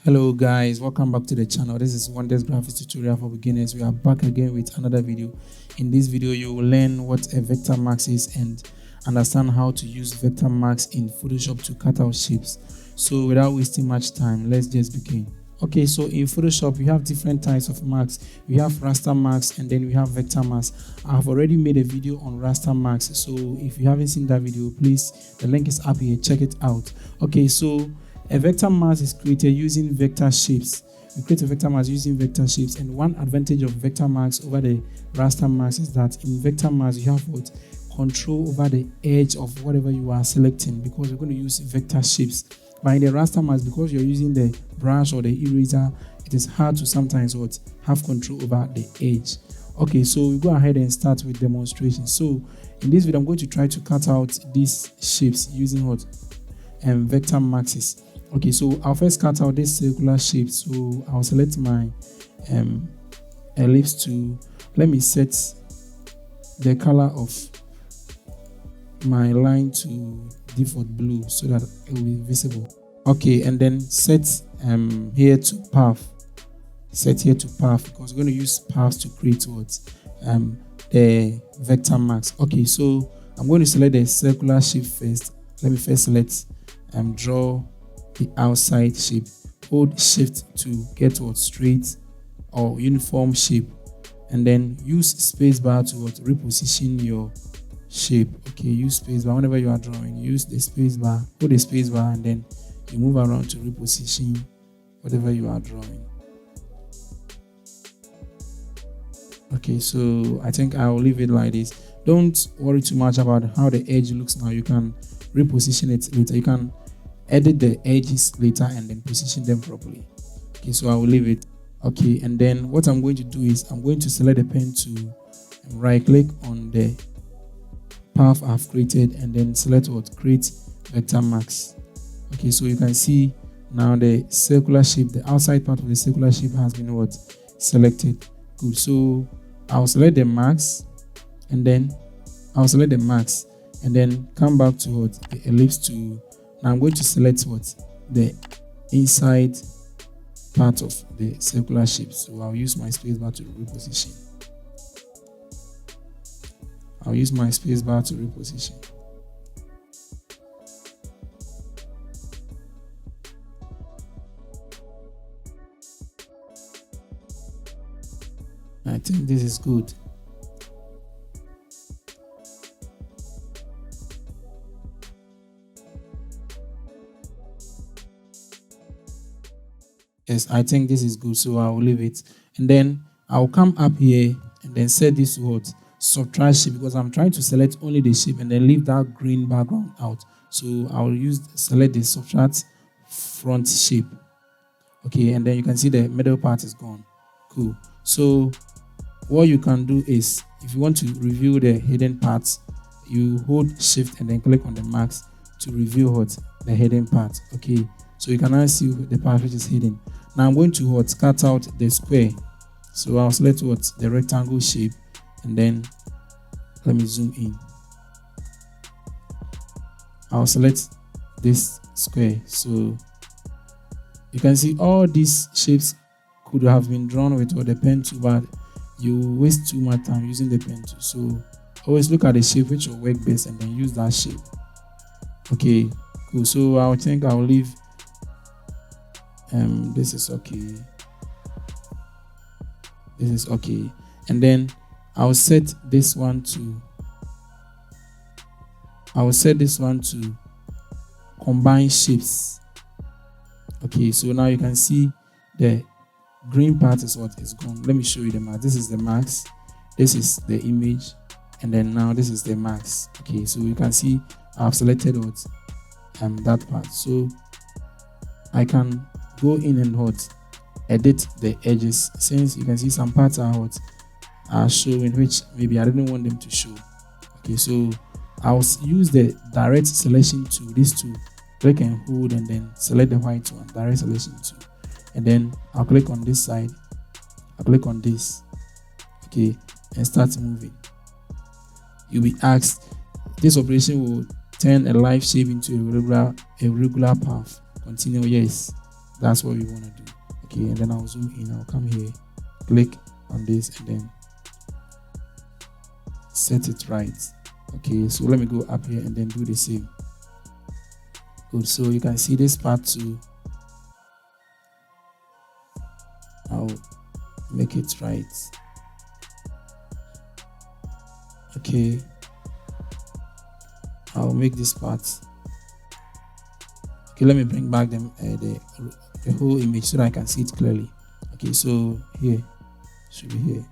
Hello guys, welcome back to the channel. This is Wonders Graphics Tutorial for Beginners. We are back again with another video. In this video you will learn what a vector mask is and understand how to use vector masks in Photoshop to cut out shapes. So without wasting much time, let's just begin. Okay, so in Photoshop we have different types of masks. We have raster masks and then we have vector masks. I have already made a video on raster masks, so if you haven't seen that video, please, the link is up here, check it out. Okay, so a vector mask is created using vector shapes. We create a vector mask using vector shapes, and one advantage of vector masks over the raster mask is that in vector masks you have what control over the edge of whatever you are selecting, because you're going to use vector shapes. But in the raster mask, because you're using the brush or the eraser, it is hard to sometimes what have control over the edge. Okay, so we go ahead and start with demonstration. So in this video I'm going to try to cut out these shapes using what vector masks. Okay, so I'll first cut out this circular shape. So I'll select my ellipse to, let me set the color of my line to default blue so that it will be visible. Okay, and then set here to path. Set here to path because we're going to use paths to create what the vector mask. Okay, so I'm going to select the circular shape first. Let me first select draw the outside shape. Hold shift to get what straight or uniform shape, and then use spacebar to what reposition your shape. Okay, use spacebar whenever you are drawing. Use the spacebar, hold the spacebar, and then you move around to reposition whatever you are drawing. Okay, so I think I'll leave it like this. Don't worry too much about how the edge looks now. You can reposition it later. You can edit the edges later and then position them properly. Okay, so I will leave it. Okay, and then what I'm going to do is I'm going to select the pen to right click on the path I've created and then select what create vector mask. Okay, so you can see now the circular shape, the outside part of the circular shape has been what selected. Good. So I'll select the mask and then I'll select the mask and then come back to what the ellipse to. Now I'm going to select what the inside part of the circular shape. So I'll use my spacebar to reposition. I'll use my spacebar to reposition. I think this is good. Yes, I think this is good, so I'll leave it. And then I'll come up here and then set this word subtract shape, because I'm trying to select only the shape and then leave that green background out. So I'll select the subtract front shape. Okay, and then you can see the middle part is gone. Cool. So what you can do is, if you want to review the hidden parts, you hold shift and then click on the mask to review what the hidden part. Okay, so you can now see the part which is hidden. Now I'm going to cut out the square. So I'll select the rectangle shape and then let me zoom in. I'll select this square. So you can see all these shapes could have been drawn with the pen tool, but you waste too much time using the pen tool. So always look at the shape which will work best and then use that shape. Okay, cool. So I think I'll leave this is okay. This is okay. And then I'll set this one to combine shapes. Okay, so now you can see the green part is what is gone. Let me show you the mask. This is the mask, this is the image, and then now this is the mask. Okay, so you can see I've selected that part. So I can go in and edit the edges, since you can see some parts are showing which maybe I didn't want them to show. Okay, so I'll use the direct selection tool, this tool, click and hold and then select the white one, direct selection tool, and then I'll click on this side, I'll click on this, okay, and start moving. You'll be asked, this operation will turn a live shape into a regular path. Continue, yes. That's what we want to do. Okay, and then I'll zoom in. I'll come here, click on this, and then set it right. Okay, so let me go up here and then do the same. Good. So you can see this part too. I'll make it right. Okay, I'll make this part. Okay, let me bring back the whole image so that I can see it clearly. Okay, so here should be here,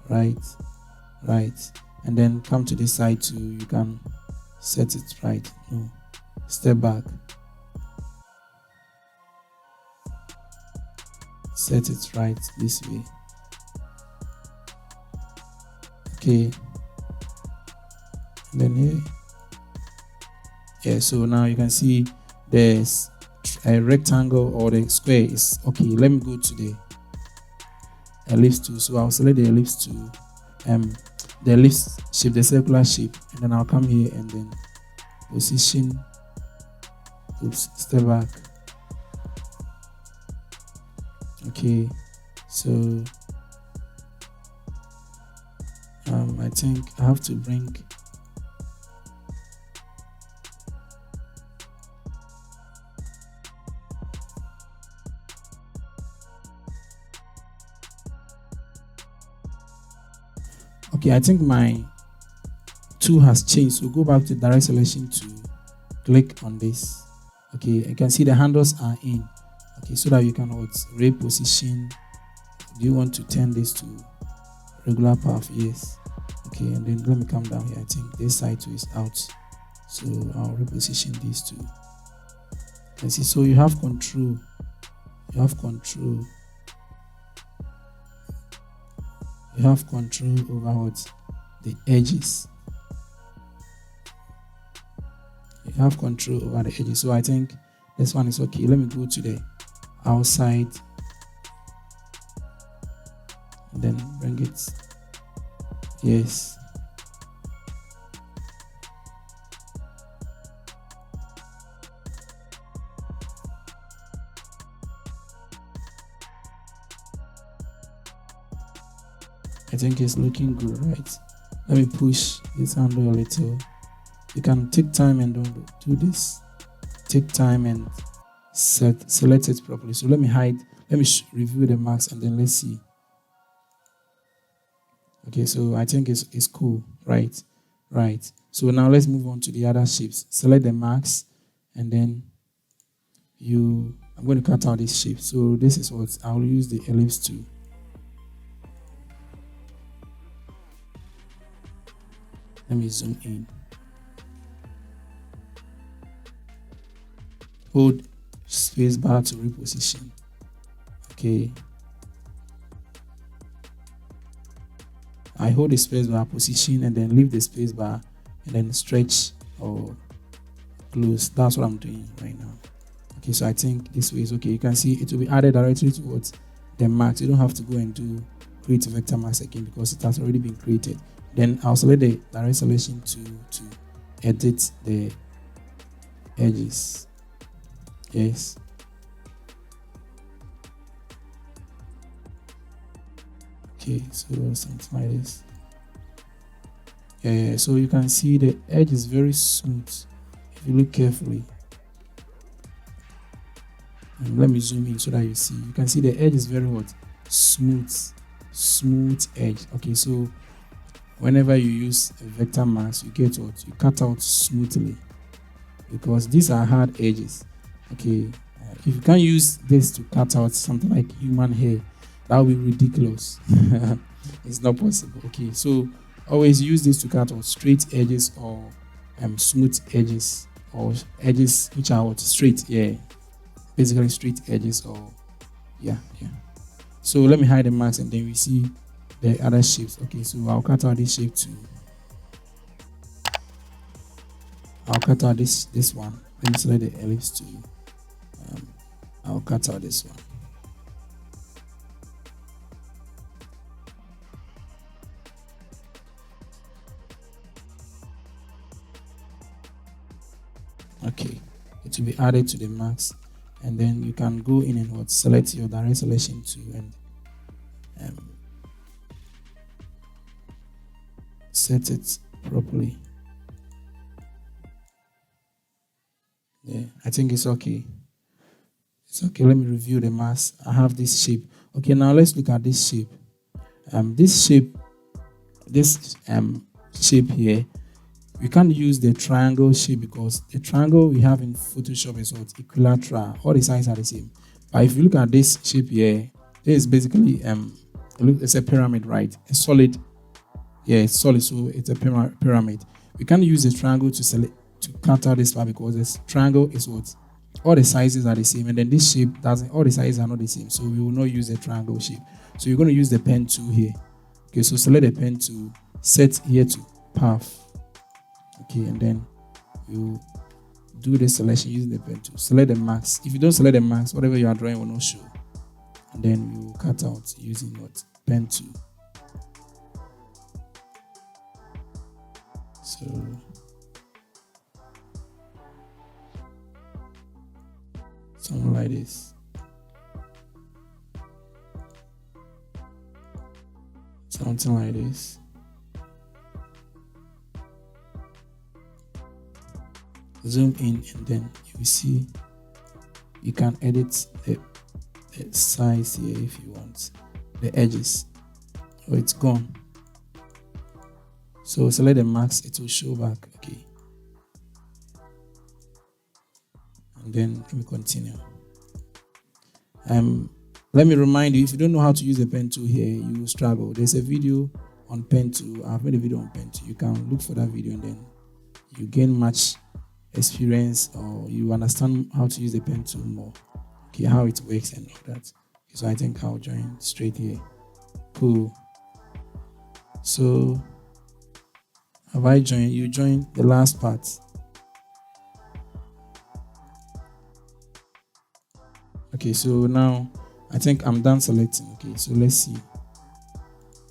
right, and then come to this side too. You can set it right. No, step back, set it right this way. Okay, and then here, yeah. So now you can see there's a rectangle or the square is okay. Let me go to the ellipse tool. So I'll select the ellipse tool, the ellipse shape, the circular shape, and then I'll come here and then position. Oops, step back. Okay, so I think I have to bring okay, I think my tool has changed. So go back to direct selection tool, click on this. Okay, you can see the handles are in. Okay, so that you can reposition. Do you want to turn this to regular path? Yes. Okay, and then let me come down here. I think this side too is out, so I'll reposition these two. You can see, so you have control. You have control over the edges. You have control over the edges. So I think this one is okay. Let me go to the outside and then bring it. Yes. I think it's looking good, right? Let me push this handle a little. You can take time and don't do this. Take time and select it properly. So let me review the marks and then let's see. Okay, so I think it's cool, right? So now let's move on to the other shapes. Select the marks and then I'm going to cut out this shape. So this is what I'll use the ellipse tool. Let me zoom in. Hold space bar to reposition. Okay. I hold the space bar position and then leave the space bar and then stretch or close. That's what I'm doing right now. Okay, so I think this way is okay. You can see it will be added directly towards the marks. You don't have to go and create a vector mask again because it has already been created. Then I'll select the direct selection to edit the edges. Yes. Okay, so something like this. Yeah, so you can see the edge is very smooth if you look carefully. And let me zoom in so that you see. You can see the edge is very smooth edge. Okay, so whenever you use a vector mask, you get you cut out smoothly because these are hard edges. Okay, if you can't use this to cut out something like human hair, that would be ridiculous. It's not possible. Okay, so always use this to cut out straight edges or smooth edges or edges which are straight. Yeah, basically straight edges or yeah. So let me hide the marks and then we see the other shapes. Okay, so I'll cut out this shape too. I'll cut out this one. Let me select the ellipse tool. I'll cut out this one. Okay, it will be added to the marks. and then you can go in and what, select your direct selection tool and set it properly. Yeah, I think it's okay. It's okay. Let me review the mask. I have this shape. Okay, now let's look at this shape. This shape here, we can't use the triangle shape because the triangle we have in Photoshop is what, equilateral. All the sides are the same. But if you look at this shape here, this is basically it's a pyramid, right? A solid. Yeah, it's solid, so it's a pyramid. We can't use the triangle to cut out this part because this triangle is what, all the sizes are the same, and then this shape doesn't. All the sizes are not the same, so we will not use the triangle shape. So you're going to use the pen tool here. Okay, so select the pen tool, set here to path. Okay, and then you do the selection using the pen tool. Select the max. If you don't select the max, whatever you are drawing will not show. And then you cut out using what, pen tool. So something like this. Something like this. Zoom in, and then you will see you can edit the size here if you want, the edges. Oh, it's gone. So select the max, it will show back. Okay. And then let me continue. Let me remind you, if you don't know how to use the pen tool here, you will struggle. There's a video on pen tool. I've made a video on pen tool. You can look for that video and then you gain much experience, or you understand how to use the pen tool more. Okay, how it works and all that. Okay, so I think I'll join straight here. Cool. So have I joined? You joined the last part. Okay, so now I think I'm done selecting. Okay, so let's see.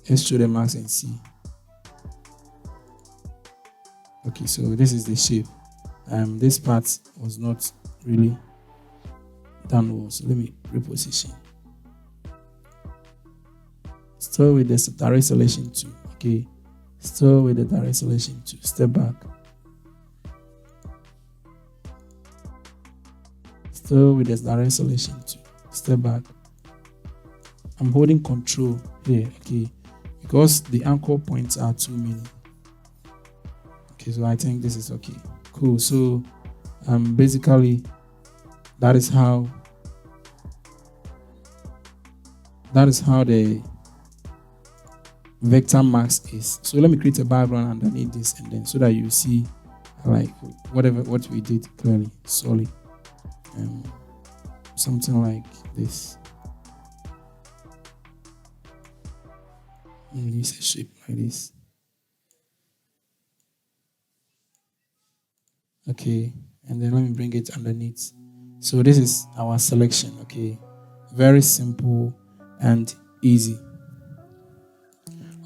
Let's show the mask and see. Okay, so this is the shape. This part was not really done well, so let me reposition. Still with the direct selection tool. Okay, still with the direct selection tool. Step back. Still with the direct selection tool. Step back. I'm holding control here, okay, because the anchor points are too many. Okay, so I think this is okay. Cool. So basically that is how the vector mask is. So let me create a background underneath this, and then so that you see like what we did clearly, solid. Something like this. And use a shape like this. Okay, and then let me bring it underneath. So this is our selection. Okay, very simple and easy.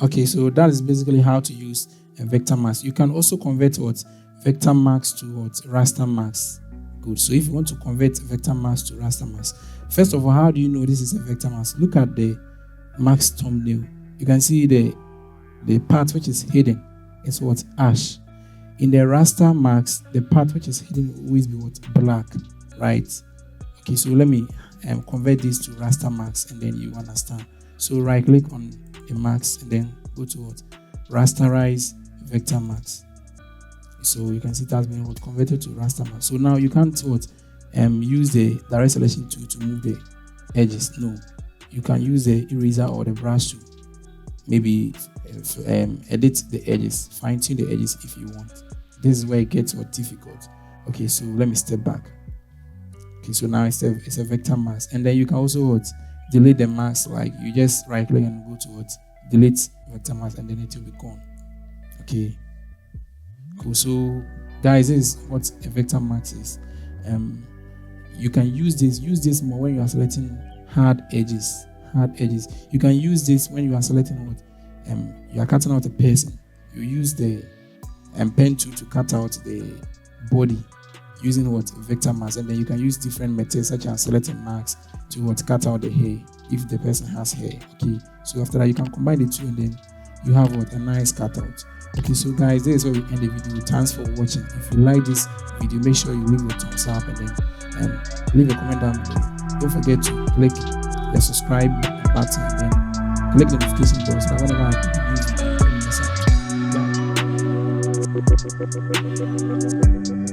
Okay, so that is basically how to use a vector mask. You can also convert what vector mask to what raster mask. Good. So if you want to convert vector mask to raster mask, first of all, how do you know this is a vector mask? Look at the mask thumbnail. You can see the part which is hidden is what, ash. In the raster mask, the part which is hidden will always be what, black, right? Okay, so let me convert this to raster mask, and then you understand. So right click on the mask and then go to what, rasterize vector mask. So you can see it has been what, converted to raster mask. So now you can't what use the direct selection tool to move the edges. No, you can use the eraser or the brush tool. Maybe edit the edges, fine tune the edges if you want. This is where it gets what, difficult. Okay, so let me step back. Okay, so now it's a vector mask, and then you can also what, delete the mask. Like you just right click and go to what, delete vector mask, and then it will be gone. Okay, cool. So guys, this is what a vector mask is. You can use this more when you are selecting hard edges. You can use this when you are selecting what, you are cutting out a person. You use the pen tool to cut out the body. using what vector mask, and then you can use different methods such as selecting marks to what cut out the hair if the person has hair. Okay, so after that you can combine the two and then you have what a nice cutout. Okay, so guys, this is where we end the video. Thanks for watching. If you like this video, make sure you leave a thumbs up and then leave a comment down below. Don't forget to click the subscribe button and then click the notification bell so that whenever I put a new video, you don't miss out. Yeah.